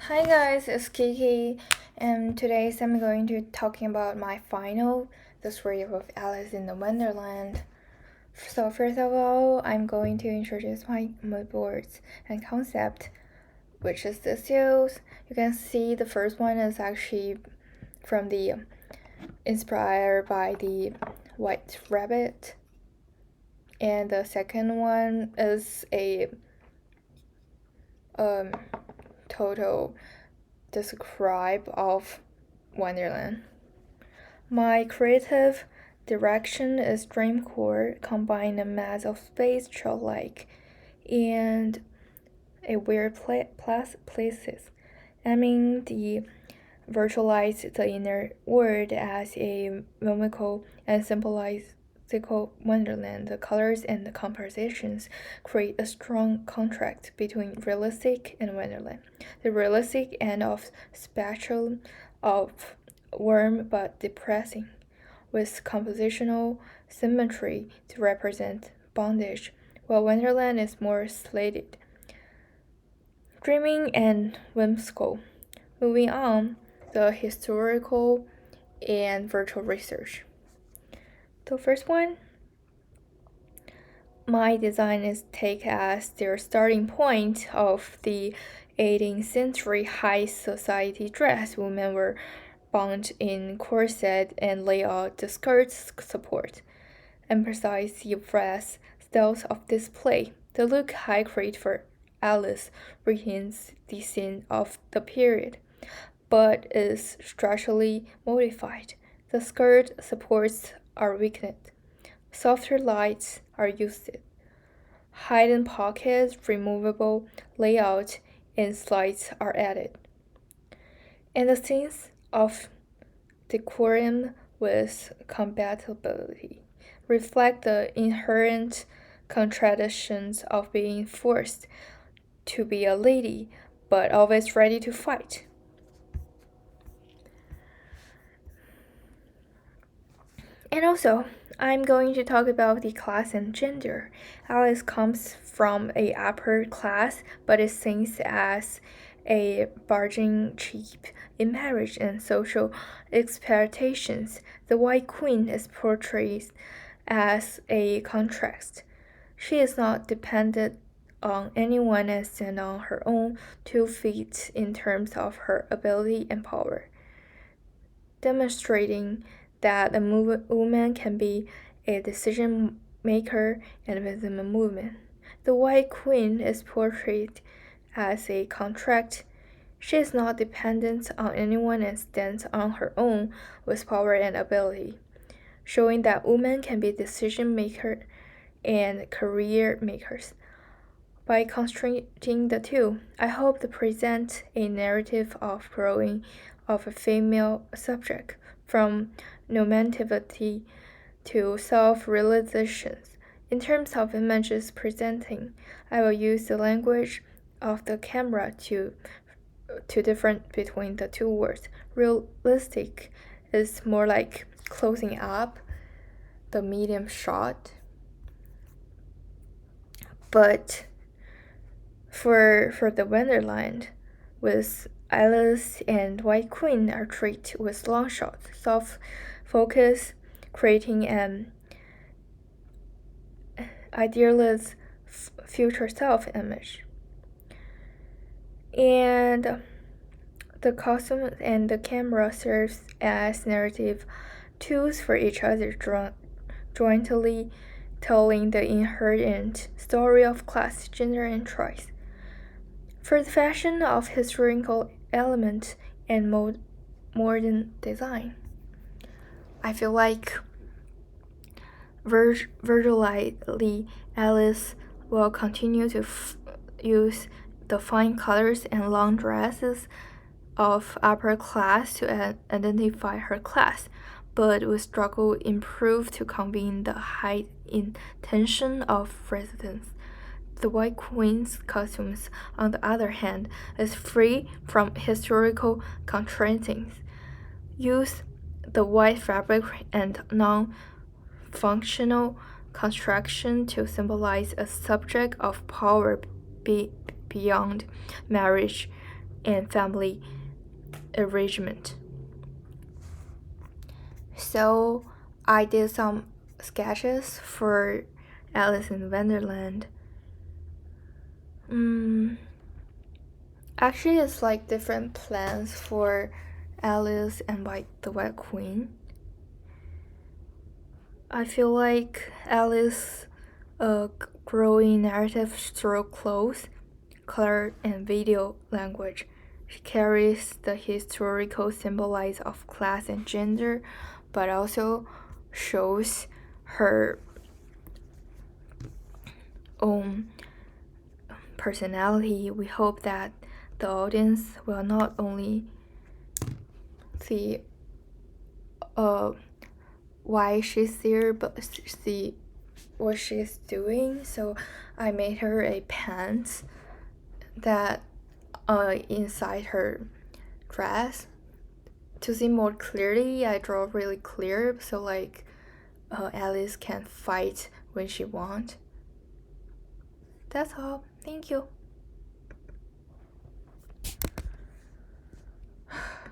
Hi guys, it's Kiki, and today I'm going to talking about my final, the story of Alice in the Wonderland. So first of all, I'm going to introduce my mood boards and concept, which is the seals. You can see the first one is actually from the inspired by the White Rabbit, and the second one is a um total describe of Wonderland. My creative direction is Dreamcore, combine a mass of space childlike and a weird places. Aiming the virtualize the inner world as a whimsical and symbolical wonderland. The colors and the compositions create a strong contrast between realistic and wonderland. The realistic end of spectrum of warm but depressing, with compositional symmetry to represent bondage, while wonderland is more slated, dreaming and whimsical. Moving on, the historical and virtual research. The first one, my design is take as their starting point of the 18th century high society dress. Women were bound in corset and lay out the skirt's support, emphasize the dress styles of display. The look high create for Alice retains the scene of the period, but is structurally modified. The skirt supports are weakened. Softer lights are used. Hidden pockets, removable layout, and slides are added. And the sense of decorum with compatibility reflect the inherent contradictions of being forced to be a lady, but always ready to fight. And also, I'm going to talk about the class and gender. Alice comes from a upper class, but is seen as a bargaining chip in marriage and social expectations. The White Queen is portrayed as a contrast. She is not dependent on anyone and stands on her own 2 feet in terms of her ability and power, demonstrating that a woman can be a decision maker and within a movement. The White Queen is portrayed as a contract. She is not dependent on anyone and stands on her own with power and ability, showing that women can be decision makers and career makers. By concentrating the two, I hope to present a narrative of growing of a female subject from normativity to self-realization. In terms of images presenting, I will use the language of the camera to different between the two words. Realistic is more like closing up, the medium shot. But for the Wonderland, with Alice and White Queen are treated with long shots, soft focus, creating an idealized future self image. And the costume and the camera serves as narrative tools for each other, jointly telling the inherent story of class, gender, and choice. For the fashion of historical element and modern design, I feel like virtually Alice will continue to use the fine colors and long dresses of upper class to identify her class, but will struggle improve to combine the high intention of residence. The White Queen's costumes, on the other hand, is free from historical constraints. Use the white fabric and non-functional construction to symbolize a subject of power beyond marriage and family arrangement. So I did some sketches for Alice in Wonderland. Actually, it's like different plans for Alice and like the White Queen. I feel like Alice growing narrative through clothes, color, and video language. She carries the historical symbolize of class and gender, but also shows her own personality. We hope that the audience will not only see why she's there, but see what she's doing. So I made her a pants that inside her dress. To see more clearly, I draw really clear, so like Alice can fight when she wants. That's all. Thank you.